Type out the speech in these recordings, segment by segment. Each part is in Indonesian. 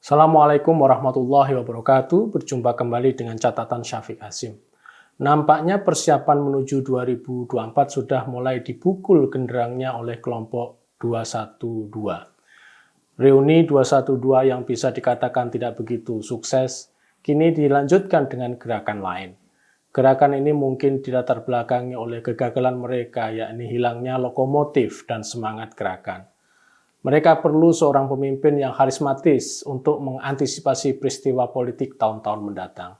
Assalamualaikum warahmatullahi wabarakatuh. Berjumpa kembali dengan catatan Syafiq Hasim. Nampaknya persiapan menuju 2024 sudah mulai dipukul genderangnya oleh kelompok 212. Reuni 212 yang bisa dikatakan tidak begitu sukses, kini dilanjutkan dengan gerakan lain. Gerakan ini mungkin dilatar belakangi oleh kegagalan mereka, yakni hilangnya lokomotif dan semangat gerakan. Mereka perlu seorang pemimpin yang karismatis untuk mengantisipasi peristiwa politik tahun-tahun mendatang.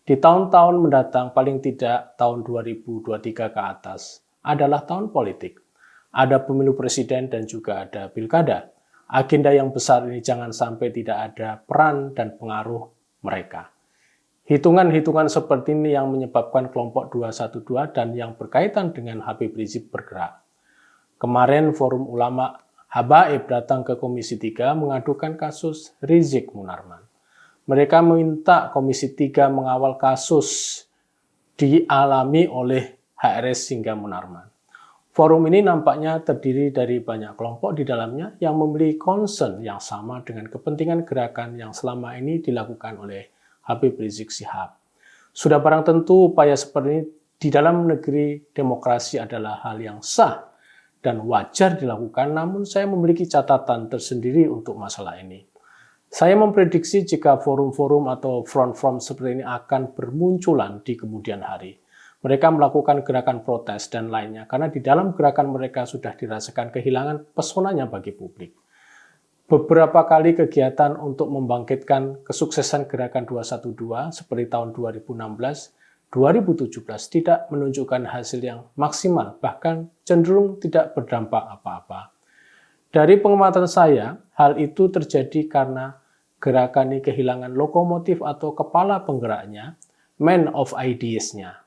Di tahun-tahun mendatang, paling tidak tahun 2023 ke atas, adalah tahun politik. Ada pemilu presiden dan juga ada pilkada. Agenda yang besar ini jangan sampai tidak ada peran dan pengaruh mereka. Hitungan-hitungan seperti ini yang menyebabkan kelompok 212 dan yang berkaitan dengan Habib Rizik bergerak. Kemarin Forum Ulama Habaib datang ke Komisi 3 mengadukan kasus Rizik Munarman. Mereka meminta Komisi 3 mengawal kasus dialami oleh HRS hingga Munarman. Forum ini nampaknya terdiri dari banyak kelompok di dalamnya yang memiliki concern yang sama dengan kepentingan gerakan yang selama ini dilakukan oleh Habib Rizik Syihab. Sudah barang tentu upaya seperti ini di dalam negeri demokrasi adalah hal yang sah dan wajar dilakukan, namun saya memiliki catatan tersendiri untuk masalah ini. Saya memprediksi jika forum-forum atau front-front seperti ini akan bermunculan di kemudian hari. Mereka melakukan gerakan protes dan lainnya, karena di dalam gerakan mereka sudah dirasakan kehilangan pesonanya bagi publik. Beberapa kali kegiatan untuk membangkitkan kesuksesan gerakan 212 seperti tahun 2016, 2017 tidak menunjukkan hasil yang maksimal, bahkan cenderung tidak berdampak apa-apa. Dari pengamatan saya, hal itu terjadi karena gerakan ini kehilangan lokomotif atau kepala penggeraknya, man of ideas-nya.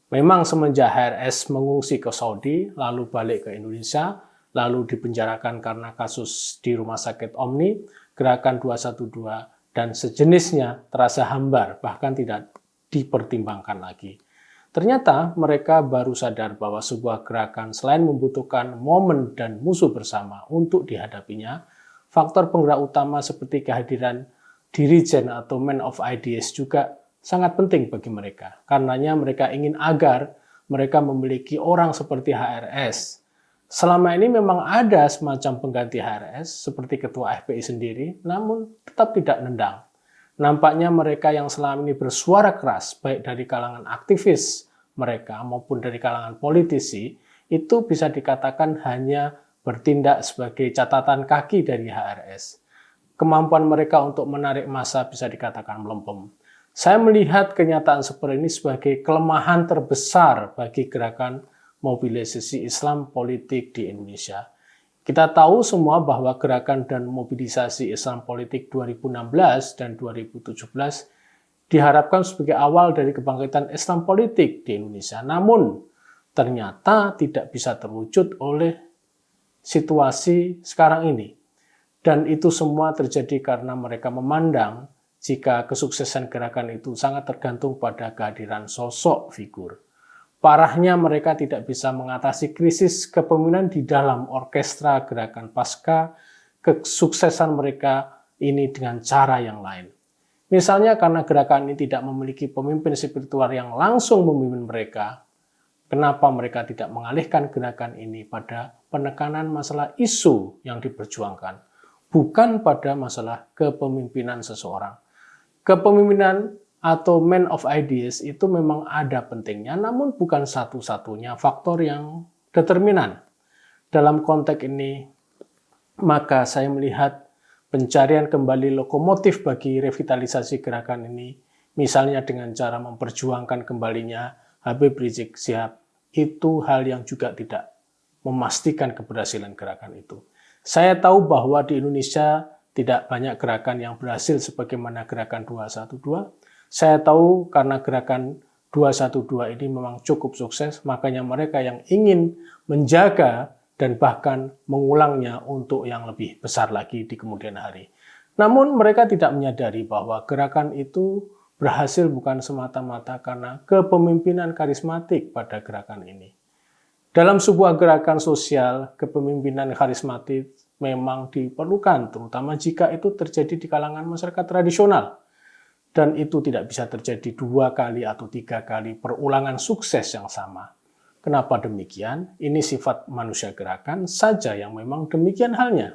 Memang semenjak HRS mengungsi ke Saudi, lalu balik ke Indonesia, lalu dipenjarakan karena kasus di Rumah Sakit Omni, gerakan 212 dan sejenisnya terasa hambar, bahkan tidak dipertimbangkan lagi. Ternyata mereka baru sadar bahwa sebuah gerakan selain membutuhkan momen dan musuh bersama untuk dihadapinya, faktor penggerak utama seperti kehadiran dirijen atau man of ideas juga sangat penting bagi mereka. Karenanya mereka ingin agar mereka memiliki orang seperti HRS. Selama ini memang ada semacam pengganti HRS seperti ketua FPI sendiri, namun tetap tidak nendang. Nampaknya mereka yang selama ini bersuara keras, baik dari kalangan aktivis mereka maupun dari kalangan politisi, itu bisa dikatakan hanya bertindak sebagai catatan kaki dari HRS. Kemampuan mereka untuk menarik massa bisa dikatakan melempem. Saya melihat kenyataan seperti ini sebagai kelemahan terbesar bagi gerakan mobilisasi Islam politik di Indonesia. Kita tahu semua bahwa gerakan dan mobilisasi Islam politik 2016 dan 2017 diharapkan sebagai awal dari kebangkitan Islam politik di Indonesia. Namun, ternyata tidak bisa terwujud oleh situasi sekarang ini. Dan itu semua terjadi karena mereka memandang jika kesuksesan gerakan itu sangat tergantung pada kehadiran sosok figur. Parahnya mereka tidak bisa mengatasi krisis kepemimpinan di dalam orkestra gerakan pasca kesuksesan mereka ini dengan cara yang lain. Misalnya karena gerakan ini tidak memiliki pemimpin spiritual yang langsung memimpin mereka, kenapa mereka tidak mengalihkan gerakan ini pada penekanan masalah isu yang diperjuangkan, bukan pada masalah kepemimpinan seseorang. Kepemimpinan atau man of ideas itu memang ada pentingnya, namun bukan satu-satunya faktor yang determinan. Dalam konteks ini, maka saya melihat pencarian kembali lokomotif bagi revitalisasi gerakan ini, misalnya dengan cara memperjuangkan kembalinya Habib Rizik Syihab, itu hal yang juga tidak memastikan keberhasilan gerakan itu. Saya tahu bahwa di Indonesia tidak banyak gerakan yang berhasil sebagaimana gerakan 212. Saya tahu karena gerakan 212 ini memang cukup sukses, makanya mereka yang ingin menjaga dan bahkan mengulangnya untuk yang lebih besar lagi di kemudian hari. Namun mereka tidak menyadari bahwa gerakan itu berhasil bukan semata-mata karena kepemimpinan karismatik pada gerakan ini. Dalam sebuah gerakan sosial, kepemimpinan karismatik memang diperlukan, terutama jika itu terjadi di kalangan masyarakat tradisional. Dan itu tidak bisa terjadi 2 kali atau 3 kali perulangan sukses yang sama. Kenapa demikian? Ini sifat manusia gerakan saja yang memang demikian halnya.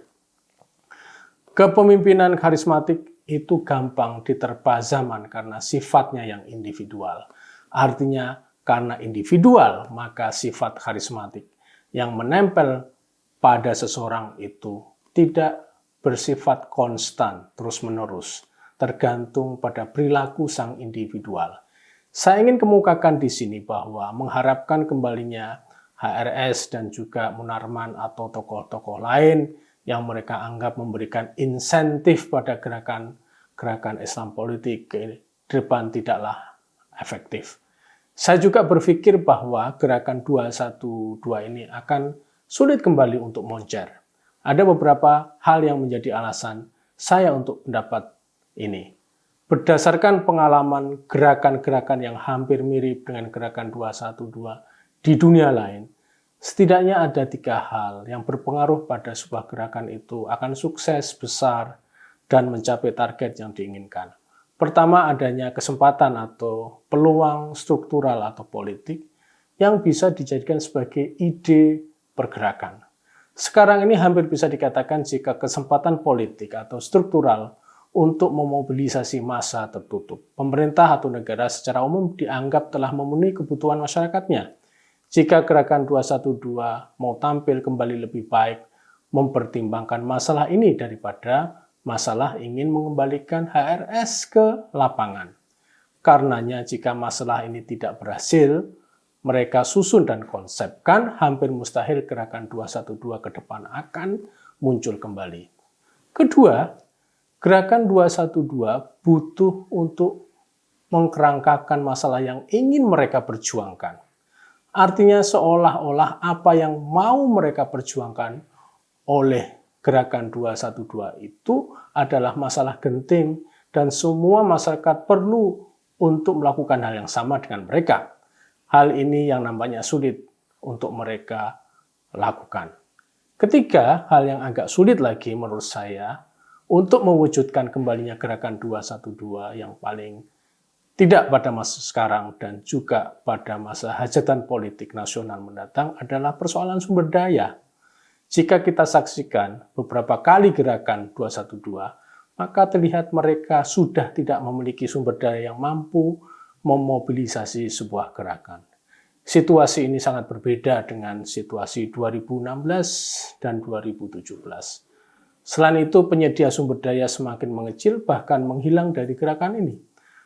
Kepemimpinan karismatik itu gampang diterpa zaman karena sifatnya yang individual. Artinya, karena individual, maka sifat karismatik yang menempel pada seseorang itu tidak bersifat konstan, terus-menerus, tergantung pada perilaku sang individual. Saya ingin kemukakan di sini bahwa mengharapkan kembalinya HRS dan juga Munarman atau tokoh-tokoh lain yang mereka anggap memberikan insentif pada gerakan Islam politik ke depan tidaklah efektif. Saya juga berpikir bahwa gerakan 212 ini akan sulit kembali untuk moncer. Ada beberapa hal yang menjadi alasan saya untuk pendapat ini. Berdasarkan pengalaman gerakan-gerakan yang hampir mirip dengan gerakan 212 di dunia lain, setidaknya ada 3 hal yang berpengaruh pada sebuah gerakan itu akan sukses besar dan mencapai target yang diinginkan. Pertama, adanya kesempatan atau peluang struktural atau politik yang bisa dijadikan sebagai ide pergerakan. Sekarang ini hampir bisa dikatakan jika kesempatan politik atau struktural untuk memobilisasi massa tertutup. Pemerintah atau negara secara umum dianggap telah memenuhi kebutuhan masyarakatnya. Jika gerakan 212 mau tampil kembali lebih baik, mempertimbangkan masalah ini daripada masalah ingin mengembalikan HRS ke lapangan. Karenanya jika masalah ini tidak berhasil, mereka susun dan konsepkan, hampir mustahil gerakan 212 ke depan akan muncul kembali. Kedua, gerakan 212 butuh untuk mengkerangkakan masalah yang ingin mereka perjuangkan. Artinya seolah-olah apa yang mau mereka perjuangkan oleh gerakan 212 itu adalah masalah genting dan semua masyarakat perlu untuk melakukan hal yang sama dengan mereka. Hal ini yang nampaknya sulit untuk mereka lakukan. Ketiga, hal yang agak sulit lagi menurut saya untuk mewujudkan kembalinya gerakan 212 yang paling tidak pada masa sekarang dan juga pada masa hajatan politik nasional mendatang adalah persoalan sumber daya. Jika kita saksikan beberapa kali gerakan 212, maka terlihat mereka sudah tidak memiliki sumber daya yang mampu memobilisasi sebuah gerakan. Situasi ini sangat berbeda dengan situasi 2016 dan 2017. Selain itu, penyedia sumber daya semakin mengecil, bahkan menghilang dari gerakan ini.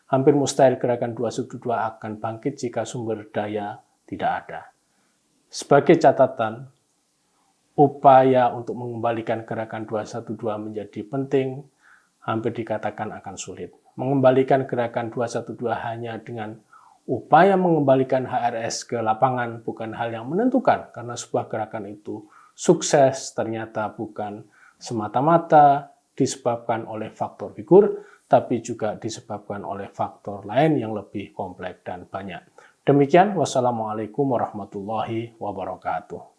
Hampir mustahil gerakan 212 akan bangkit jika sumber daya tidak ada. Sebagai catatan, upaya untuk mengembalikan gerakan 212 menjadi penting, hampir dikatakan akan sulit. Mengembalikan gerakan 212 hanya dengan upaya mengembalikan HRS ke lapangan bukan hal yang menentukan, karena sebuah gerakan itu sukses ternyata bukan semata-mata disebabkan oleh faktor figur, tapi juga disebabkan oleh faktor lain yang lebih kompleks dan banyak. Demikian, wassalamualaikum warahmatullahi wabarakatuh.